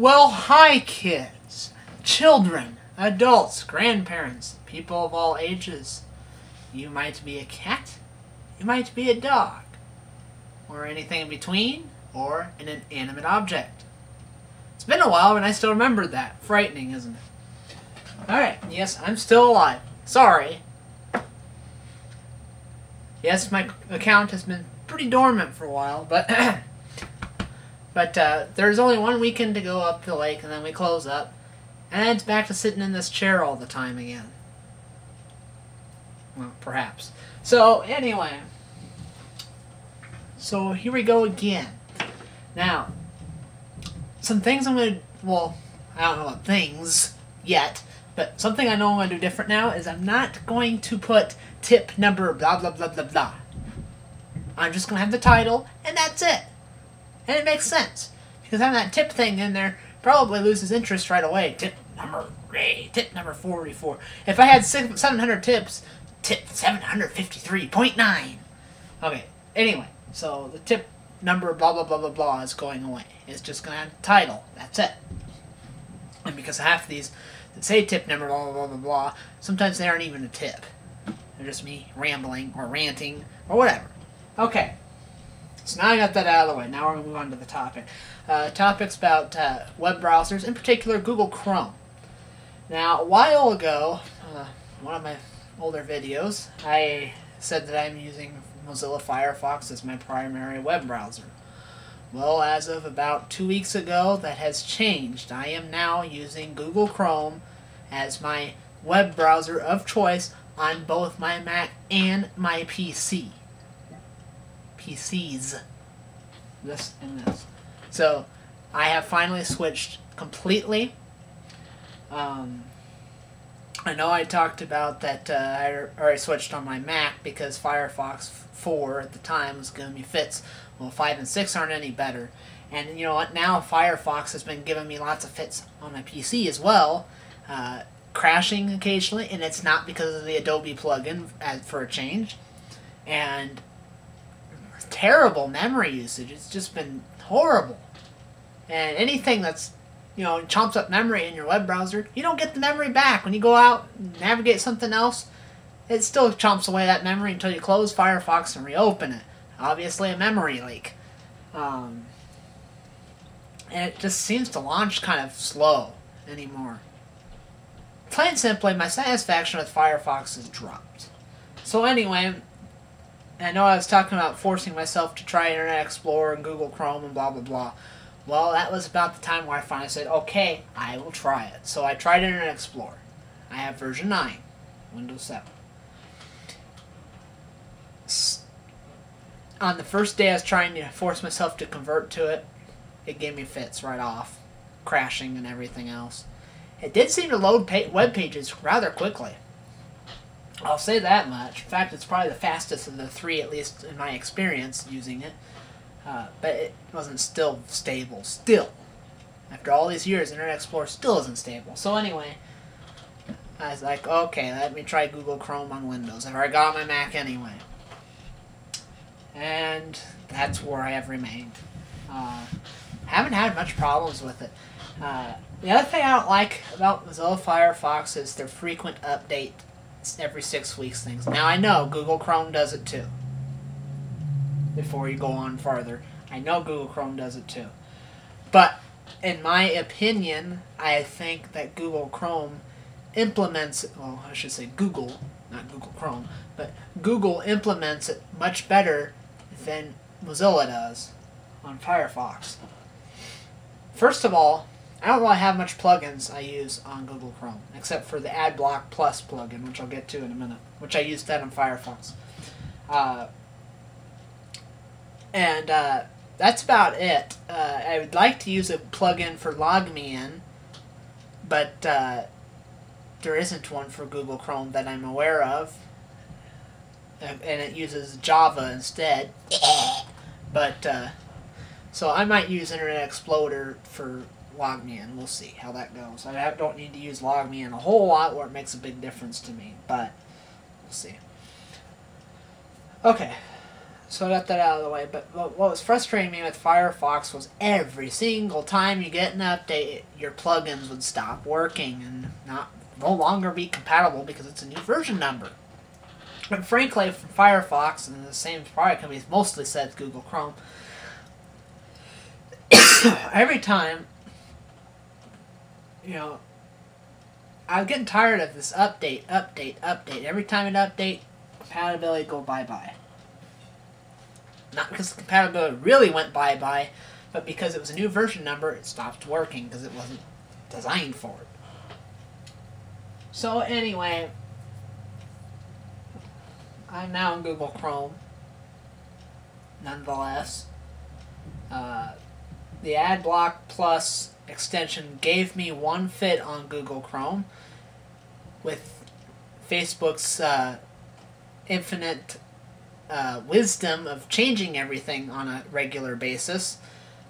Well, hi kids, children, adults, grandparents, people of all ages. You might be a cat, you might be a dog, or anything in between, or an inanimate object. It's been a while and I still remembered that. Frightening, isn't it? Alright, yes, I'm still alive. Sorry. Yes, my account has been pretty dormant for a while, but there's only one weekend to go up the lake, and then we close up, and it's back to sitting in this chair all the time again. Well, perhaps. So, anyway. So, here we go again. Now, some things I'm going to, well, I don't know what things yet, but something I know I'm going to do different now is I'm not going to put tip number blah blah blah blah blah. I'm just going to have the title, and that's it. And it makes sense. Because having that tip thing in there probably loses interest right away. Tip number 44. If I had 700 tips, tip 753.9. Okay, anyway. So the tip number blah blah blah blah blah is going away. It's just going to have the title. That's it. And because half of these that say tip number blah blah blah blah blah, sometimes they aren't even a tip. They're just me rambling or ranting or whatever. Okay. So now I got that out of the way. Now we're going to move on to the topic. Topic's about web browsers, in particular Google Chrome. Now, a while ago, one of my older videos, I said that I'm using Mozilla Firefox as my primary web browser. Well, as of about 2 weeks ago, that has changed. I am now using Google Chrome as my web browser of choice on both my Mac and my PC. PCs. This and this. So, I have finally switched completely. I know I talked about that I already switched on my Mac because Firefox 4 at the time was giving me fits. Well, 5 and 6 aren't any better. And you know what? Now Firefox has been giving me lots of fits on my PC as well. Crashing occasionally, and it's not because of the Adobe plugin for a change. And terrible memory usage. It's just been horrible. And anything that's, you know, chomps up memory in your web browser, you don't get the memory back. When you go out and navigate something else, it still chomps away that memory until you close Firefox and reopen it. Obviously a memory leak. And it just seems to launch kind of slow anymore. Plain and simply, my satisfaction with Firefox has dropped. So anyway, I know I was talking about forcing myself to try Internet Explorer and Google Chrome and blah blah blah. Well, that was about the time where I finally said, okay, I will try it. So I tried Internet Explorer. I have version 9, Windows 7. On the first day I was trying to force myself to convert to it, it gave me fits right off, crashing and everything else. It did seem to load web pages rather quickly. I'll say that much. In fact, it's probably the fastest of the three, at least in my experience using it. But it wasn't still stable. Still. After all these years, Internet Explorer still isn't stable. So anyway, I was like, okay, let me try Google Chrome on Windows. I've already got on my Mac anyway. And that's where I have remained. Haven't had much problems with it. The other thing I don't like about Mozilla Firefox is their frequent update every 6 weeks things. Now I know Google Chrome does it too. Before you go on farther, I know Google Chrome does it too. But in my opinion, I think that Google Chrome implements, well, I should say Google, not Google Chrome, but Google implements it much better than Mozilla does on Firefox. First of all, I don't really have much plugins I use on Google Chrome, except for the AdBlock Plus plugin, which I'll get to in a minute, which I used that on Firefox. That's about it. I would like to use a plugin for LogMeIn, but there isn't one for Google Chrome that I'm aware of, and it uses Java instead. But so I might use Internet Explorer for LogMeIn. We'll see how that goes. I don't need to use LogMeIn a whole lot where it makes a big difference to me, but we'll see. Okay. So I got that out of the way. But what was frustrating me with Firefox was every single time you get an update, your plugins would stop working and no longer be compatible because it's a new version number. But frankly, for Firefox, and the same product companies mostly said Google Chrome, every time, you know, I'm getting tired of this update. Every time it update, compatibility go bye-bye. Not because the compatibility really went bye-bye, but because it was a new version number, it stopped working because it wasn't designed for it. So anyway, I'm now in Google Chrome, nonetheless. The AdBlock Plus extension gave me one fit on Google Chrome with Facebook's infinite wisdom of changing everything on a regular basis.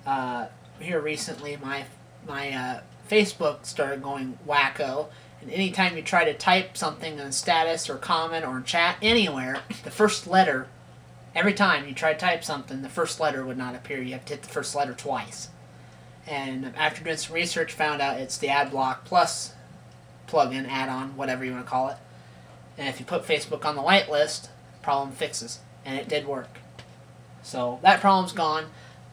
Here recently, my Facebook started going wacko, and anytime you try to type something in status or comment or chat anywhere, the first letter, every time you try to type something, the first letter would not appear. You have to hit the first letter twice. And after doing some research, found out it's the AdBlock Plus plugin, add-on, whatever you want to call it. And if you put Facebook on the whitelist, problem fixes. And it did work. So that problem's gone.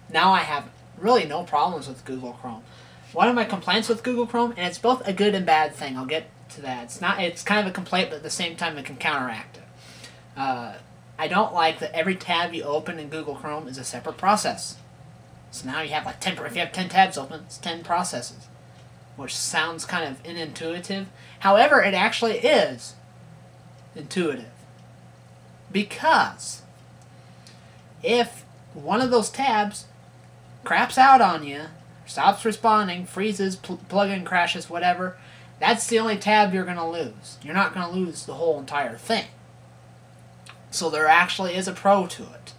Now I have really no problems with Google Chrome. One of my complaints with Google Chrome, and it's both a good and bad thing, I'll get to that. It's kind of a complaint, but at the same time it can counteract it. I don't like that every tab you open in Google Chrome is a separate process. So now you have like if you have 10 tabs open, it's 10 processes, which sounds kind of unintuitive. However, it actually is intuitive. Because if one of those tabs craps out on you, stops responding, freezes, plugin crashes, whatever, that's the only tab you're going to lose. You're not going to lose the whole entire thing. So there actually is a pro to it.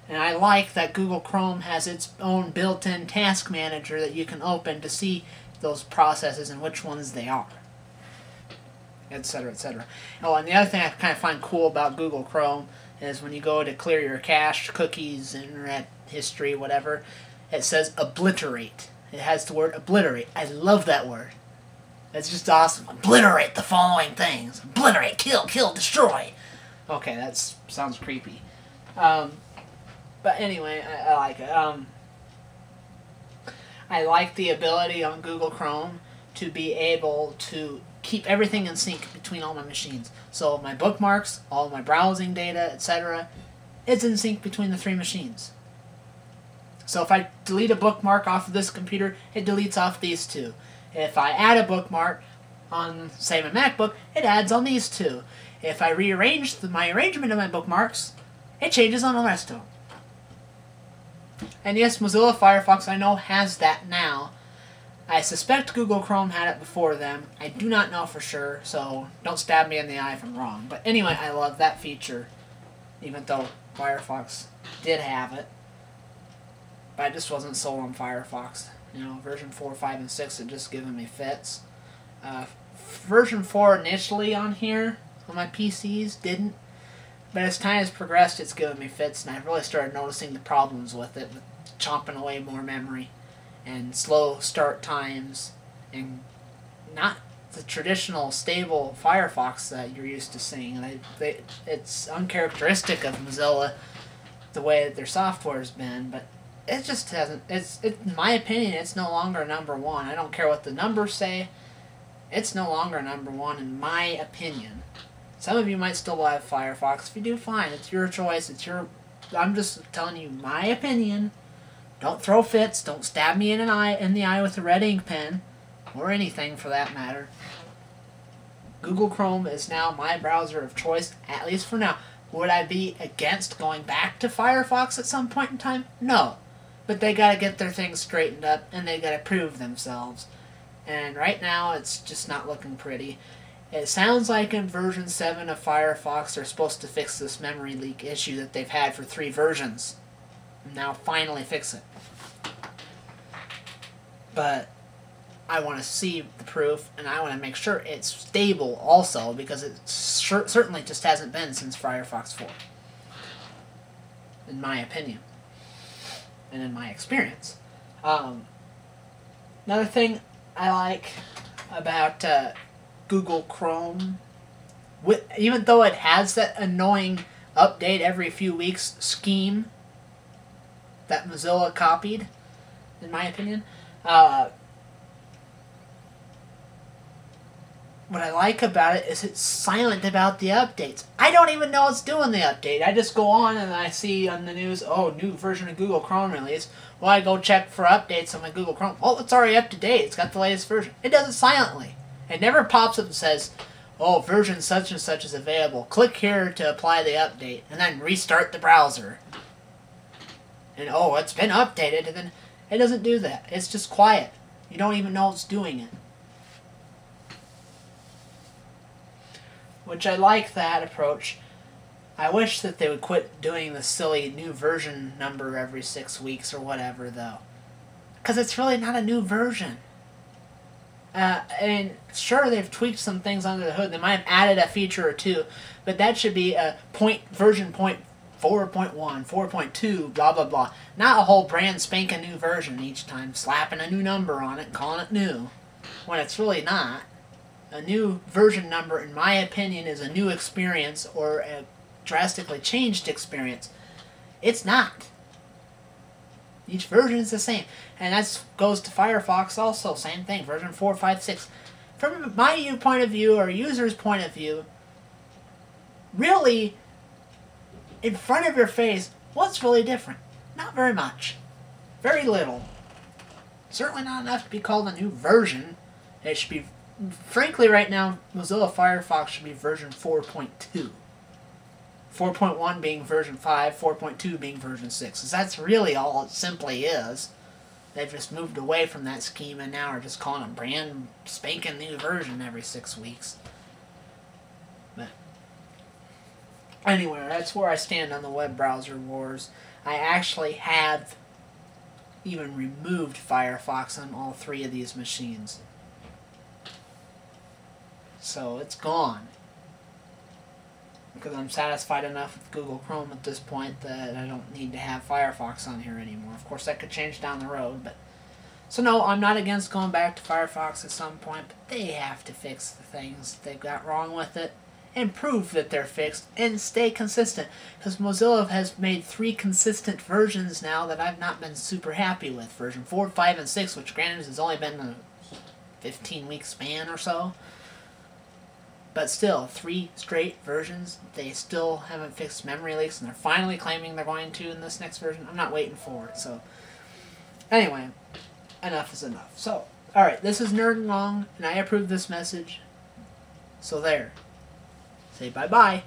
And I like that Google Chrome has its own built-in task manager that you can open to see those processes and which ones they are, etc., etc. Oh, and the other thing I kind of find cool about Google Chrome is when you go to clear your cache, cookies, internet history, whatever, it says obliterate. It has the word obliterate. I love that word. It's just awesome. Obliterate the following things. Obliterate, kill, destroy. Okay, that sounds creepy. But anyway, I like it. I like the ability on Google Chrome to be able to keep everything in sync between all my machines. So my bookmarks, all my browsing data, etc., it's in sync between the 3 machines. So if I delete a bookmark off of this computer, it deletes off these 2. If I add a bookmark on, say, my MacBook, it adds on these 2. If I rearrange my arrangement of my bookmarks, it changes on the rest of them. And yes, Mozilla Firefox, I know, has that now. I suspect Google Chrome had it before them. I do not know for sure, so don't stab me in the eye if I'm wrong. But anyway, I love that feature, even though Firefox did have it. But I just wasn't sold on Firefox. You know, version 4, 5, and 6 had just given me fits. Version 4 initially on here, on my PCs, didn't. But as time has progressed, it's given me fits, and I've really started noticing the problems with it, with chomping away more memory, and slow start times, and not the traditional stable Firefox that you're used to seeing. It's uncharacteristic of Mozilla, the way that their software's been, but it just hasn't. In my opinion, it's no longer number 1. I don't care what the numbers say. It's no longer number 1 in my opinion. Some of you might still have Firefox. If you do, fine. It's your choice. I'm just telling you my opinion. Don't throw fits. Don't stab me in the eye with a red ink pen, or anything for that matter. Google Chrome is now my browser of choice, at least for now. Would I be against going back to Firefox at some point in time? No. But they gotta get their things straightened up, and they gotta prove themselves. And right now, it's just not looking pretty. It sounds like in version 7 of Firefox they're supposed to fix this memory leak issue that they've had for 3 versions. And now finally fix it. But I want to see the proof, and I want to make sure it's stable also, because it certainly just hasn't been since Firefox 4. in my opinion and in my experience. Another thing I like about Google Chrome, even though it has that annoying update every few weeks scheme that Mozilla copied, in my opinion, what I like about it is it's silent about the updates. I don't even know it's doing the update. I just go on and I see on the news, oh, new version of Google Chrome release. Well, I go check for updates on my Google Chrome. Oh, it's already up to date. It's got the latest version. It does it silently. It never pops up and says, oh, version such and such is available. Click here to apply the update, and then restart the browser. And, oh, it's been updated, and then it doesn't do that. It's just quiet. You don't even know it's doing it. Which I like that approach. I wish that they would quit doing the silly new version number every 6 weeks or whatever, though. Because it's really not a new version. And sure, they've tweaked some things under the hood. They might have added a feature or two, but that should be a version 4.1, 4.2, blah, blah, blah. Not a whole brand spanking new version each time, slapping a new number on it and calling it new, when it's really not. A new version number, in my opinion, is a new experience or a drastically changed experience. It's not. Each version is the same. And that goes to Firefox also. Same thing. Version 4, 5, 6. From my point of view, or user's point of view, really, in front of your face, what's really different? Not very much. Very little. Certainly not enough to be called a new version. It should be, frankly, right now, Mozilla Firefox should be version 4.2. 4.1 being version 5, 4.2 being version 6. Because that's really all it simply is. They've just moved away from that scheme and now are just calling a brand spanking new version every 6 weeks. But anyway, that's where I stand on the web browser wars. I actually have even removed Firefox on all 3 of these machines. So it's gone. Because I'm satisfied enough with Google Chrome at this point that I don't need to have Firefox on here anymore. Of course, that could change down the road, but... So no, I'm not against going back to Firefox at some point, but they have to fix the things they've got wrong with it, and prove that they're fixed, and stay consistent. Because Mozilla has made 3 consistent versions now that I've not been super happy with. Version 4, 5, and 6, which granted has only been a 15-week span or so. But still, 3 straight versions, they still haven't fixed memory leaks, and they're finally claiming they're going to in this next version. I'm not waiting for it, so... Anyway, enough is enough. So, alright, this is Nerd Long, and I approve this message. So there. Say bye-bye.